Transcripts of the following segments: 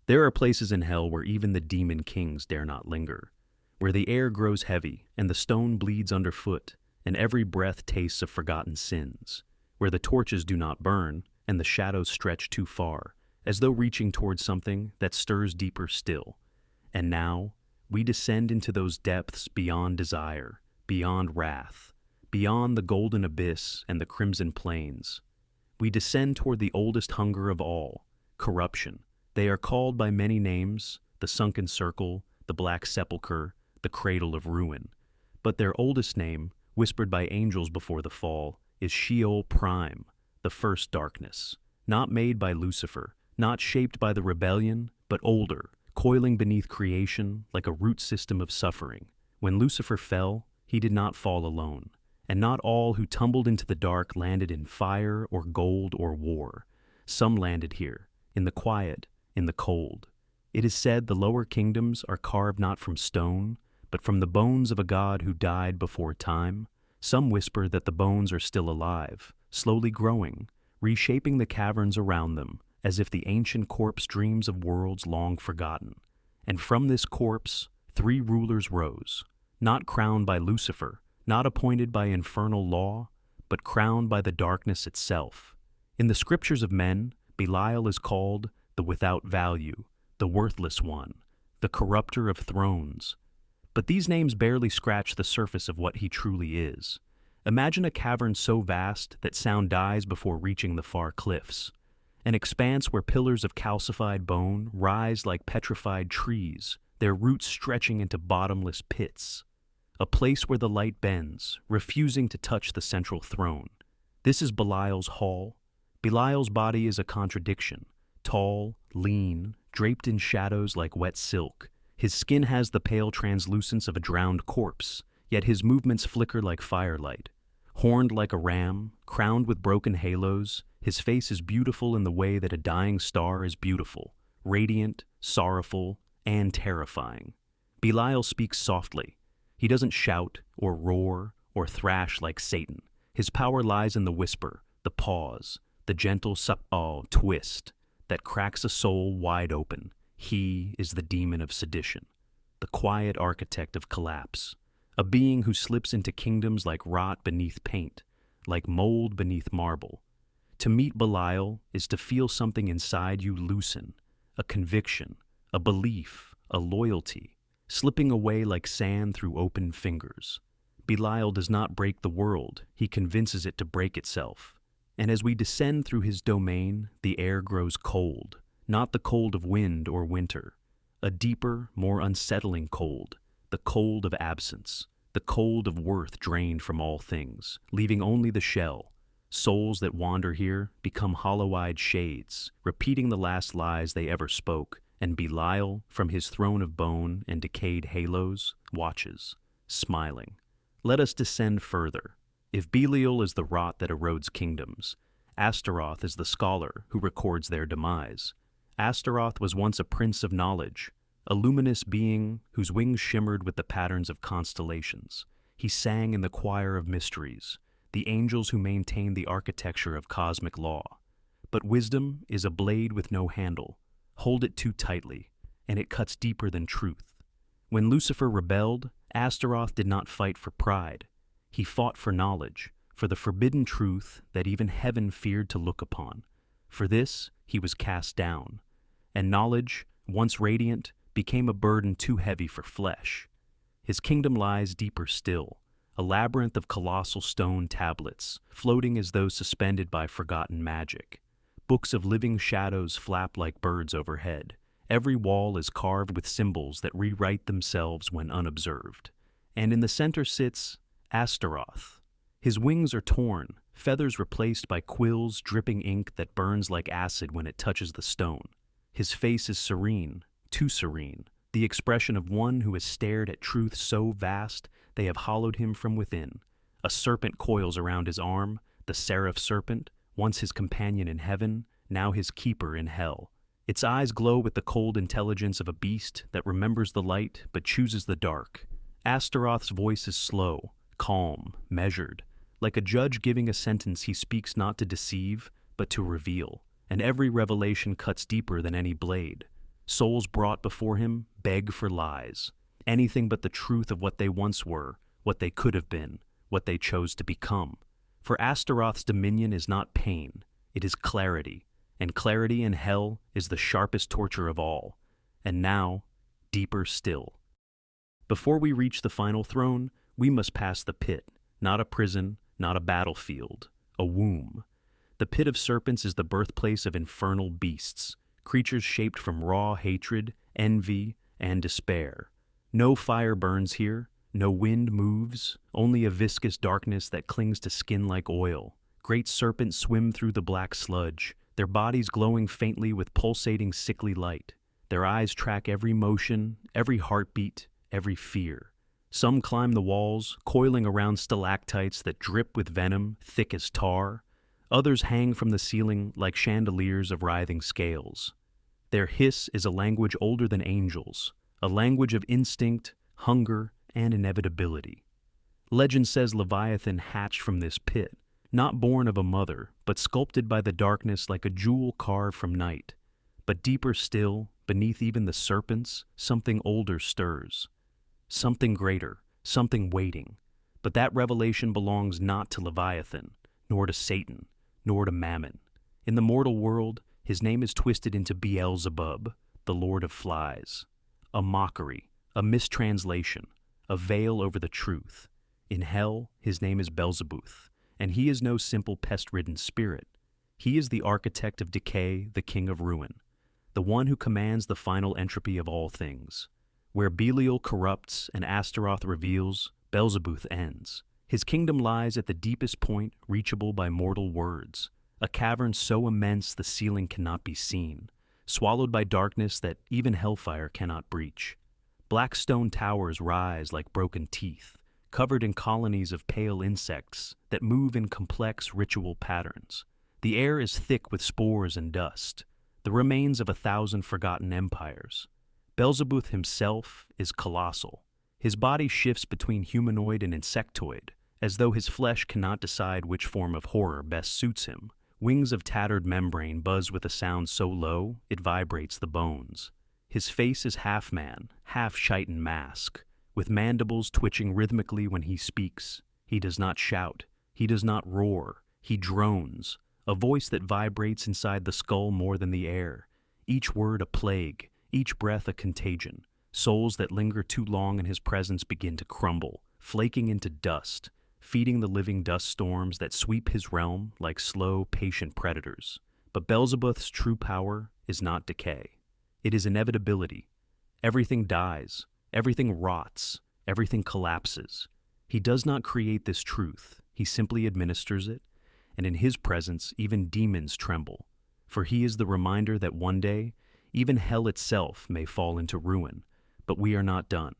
There are places in hell where even the demon kings dare not linger, where the air grows heavy and the stone bleeds underfoot, and every breath tastes of forgotten sins, where the torches do not burn and the shadows stretch too far, as though reaching towards something that stirs deeper still. And now, we descend into those depths beyond desire, beyond wrath, beyond the golden abyss and the crimson plains. We descend toward the oldest hunger of all, corruption. They are called by many names, the sunken circle, the black sepulchre, the cradle of ruin. But their oldest name, whispered by angels before the fall, is Sheol Prime, the first darkness, not made by Lucifer, not shaped by the rebellion, but older, coiling beneath creation like a root system of suffering. When Lucifer fell, he did not fall alone, and not all who tumbled into the dark landed in fire or gold or war. Some landed here, in the quiet, in the cold. It is said the lower kingdoms are carved not from stone, but from the bones of a god who died before time. Some whisper that the bones are still alive, slowly growing, reshaping the caverns around them, as if the ancient corpse dreams of worlds long forgotten. And from this corpse, 3 rulers rose, not crowned by Lucifer, not appointed by infernal law, but crowned by the darkness itself. In the scriptures of men, Belial is called the without value, the worthless one, the corrupter of thrones. But these names barely scratch the surface of what he truly is. Imagine a cavern so vast that sound dies before reaching the far cliffs, an expanse where pillars of calcified bone rise like petrified trees, their roots stretching into bottomless pits. A place where the light bends, refusing to touch the central throne. This is Belial's hall. Belial's body is a contradiction. Tall, lean, draped in shadows like wet silk. His skin has the pale translucence of a drowned corpse, yet his movements flicker like firelight. Horned like a ram, crowned with broken halos, his face is beautiful in the way that a dying star is beautiful, radiant, sorrowful, and terrifying. Belial speaks softly. He doesn't shout or roar or thrash like Satan. His power lies in the whisper, the pause, the gentle twist that cracks a soul wide open. He is the demon of sedition, the quiet architect of collapse, a being who slips into kingdoms like rot beneath paint, like mold beneath marble. To meet Belial is to feel something inside you loosen, a conviction, a belief, a loyalty, slipping away like sand through open fingers. Belial does not break the world, he convinces it to break itself. And as we descend through his domain, the air grows cold, not the cold of wind or winter, a deeper, more unsettling cold, the cold of absence, the cold of worth drained from all things, leaving only the shell. Souls that wander here become hollow-eyed shades, repeating the last lies they ever spoke, and Belial, from his throne of bone and decayed halos, watches, smiling. Let us descend further. If Belial is the rot that erodes kingdoms, Astaroth is the scholar who records their demise. Astaroth was once a prince of knowledge, a luminous being whose wings shimmered with the patterns of constellations. He sang in the choir of mysteries, the angels who maintain the architecture of cosmic law. But wisdom is a blade with no handle. Hold it too tightly, and it cuts deeper than truth. When Lucifer rebelled, Astaroth did not fight for pride. He fought for knowledge, for the forbidden truth that even heaven feared to look upon. For this, he was cast down. And knowledge, once radiant, became a burden too heavy for flesh. His kingdom lies deeper still, a labyrinth of colossal stone tablets, floating as though suspended by forgotten magic. Books of living shadows flap like birds overhead. Every wall is carved with symbols that rewrite themselves when unobserved. And in the center sits Astaroth. His wings are torn, feathers replaced by quills dripping ink that burns like acid when it touches the stone. His face is serene, too serene, the expression of one who has stared at truth so vast they have hollowed him from within. A serpent coils around his arm, the seraph serpent, once his companion in heaven, now his keeper in hell. Its eyes glow with the cold intelligence of a beast that remembers the light but chooses the dark. Astaroth's voice is slow, calm, measured. Like a judge giving a sentence, he speaks not to deceive, but to reveal, and every revelation cuts deeper than any blade. Souls brought before him beg for lies, anything but the truth of what they once were, what they could have been, what they chose to become. For Astaroth's dominion is not pain, it is clarity, and clarity in hell is the sharpest torture of all. And now, deeper still. Before we reach the final throne, we must pass the pit, not a prison, not a battlefield, a womb. The pit of serpents is the birthplace of infernal beasts, creatures shaped from raw hatred, envy, and despair. No fire burns here, no wind moves, only a viscous darkness that clings to skin like oil. Great serpents swim through the black sludge, their bodies glowing faintly with pulsating sickly light. Their eyes track every motion, every heartbeat, every fear. Some climb the walls, coiling around stalactites that drip with venom, thick as tar. Others hang from the ceiling like chandeliers of writhing scales. Their hiss is a language older than angels, a language of instinct, hunger, and inevitability. Legend says Leviathan hatched from this pit, not born of a mother, but sculpted by the darkness like a jewel carved from night. But deeper still, beneath even the serpents, something older stirs. Something greater, something waiting. But that revelation belongs not to Leviathan, nor to Satan, nor to Mammon. In the mortal world, his name is twisted into Beelzebub, the Lord of Flies. A mockery, a mistranslation, a veil over the truth. In hell, his name is Beelzebub, and he is no simple pest-ridden spirit. He is the architect of decay, the king of ruin, the one who commands the final entropy of all things. Where Belial corrupts and Astaroth reveals, Beelzebub ends. His kingdom lies at the deepest point reachable by mortal words, a cavern so immense the ceiling cannot be seen, swallowed by darkness that even hellfire cannot breach. Black stone towers rise like broken teeth, covered in colonies of pale insects that move in complex ritual patterns. The air is thick with spores and dust, the remains of 1,000 forgotten empires. Beelzebub himself is colossal. His body shifts between humanoid and insectoid, as though his flesh cannot decide which form of horror best suits him. Wings of tattered membrane buzz with a sound so low it vibrates the bones. His face is half man, half chitin mask, with mandibles twitching rhythmically when he speaks. He does not shout, he does not roar, he drones, a voice that vibrates inside the skull more than the air, each word a plague, each breath a contagion. Souls that linger too long in his presence begin to crumble, flaking into dust, feeding the living dust storms that sweep his realm like slow, patient predators. But Beelzebub's true power is not decay. It is inevitability. Everything dies, everything rots, everything collapses. He does not create this truth, he simply administers it, and in his presence even demons tremble, for he is the reminder that one day, even hell itself may fall into ruin, but we are not done.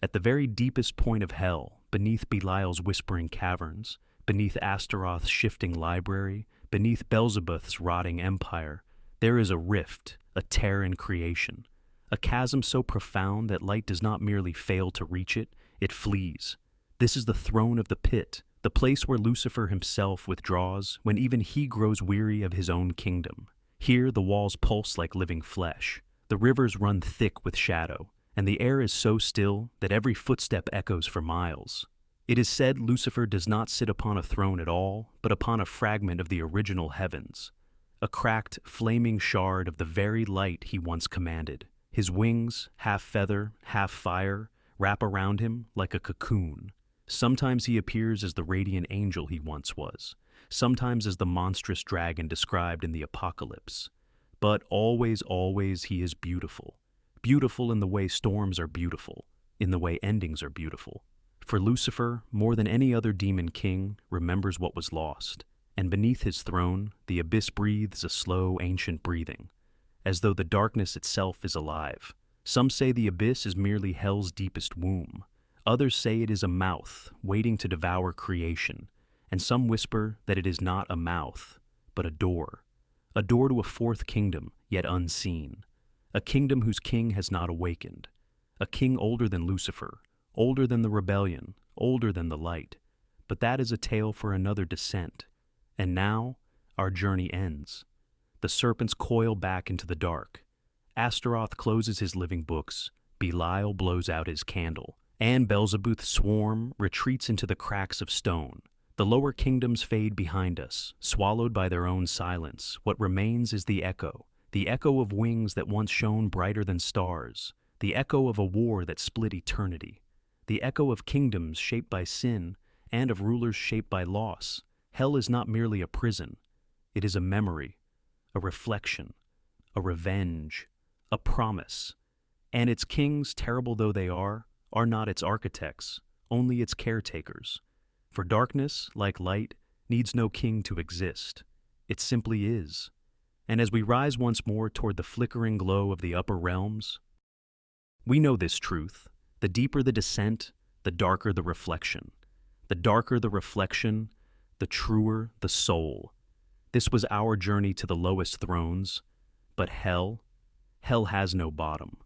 At the very deepest point of hell, beneath Belial's whispering caverns, beneath Astaroth's shifting library, beneath Beelzebub's rotting empire, there is a rift, a tear in creation, a chasm so profound that light does not merely fail to reach it, it flees. This is the throne of the pit, the place where Lucifer himself withdraws when even he grows weary of his own kingdom. Here the walls pulse like living flesh, the rivers run thick with shadow, and the air is so still that every footstep echoes for miles. It is said Lucifer does not sit upon a throne at all, but upon a fragment of the original heavens, a cracked, flaming shard of the very light he once commanded. His wings, half feather, half fire, wrap around him like a cocoon. Sometimes he appears as the radiant angel he once was, sometimes as the monstrous dragon described in the Apocalypse. But always, always he is beautiful. Beautiful in the way storms are beautiful, in the way endings are beautiful. For Lucifer, more than any other demon king, remembers what was lost, and beneath his throne, the abyss breathes a slow, ancient breathing, as though the darkness itself is alive. Some say the abyss is merely hell's deepest womb. Others say it is a mouth, waiting to devour creation, and some whisper that it is not a mouth, but a door to a fourth kingdom, yet unseen, a kingdom whose king has not awakened, a king older than Lucifer, older than the rebellion, older than the light. But that is a tale for another descent. And now, our journey ends. The serpents coil back into the dark. Astaroth closes his living books, Belial blows out his candle, and Beelzebub's swarm retreats into the cracks of stone. The lower kingdoms fade behind us, swallowed by their own silence. What remains is the echo of wings that once shone brighter than stars, the echo of a war that split eternity, the echo of kingdoms shaped by sin and of rulers shaped by loss. Hell is not merely a prison. It is a memory, a reflection, a revenge, a promise. And its kings, terrible though they are not its architects, only its caretakers. For darkness, like light, needs no king to exist. It simply is. And as we rise once more toward the flickering glow of the upper realms, we know this truth. The deeper the descent, the darker the reflection. The darker the reflection, the truer the soul. This was our journey to the lowest thrones, but hell has no bottom.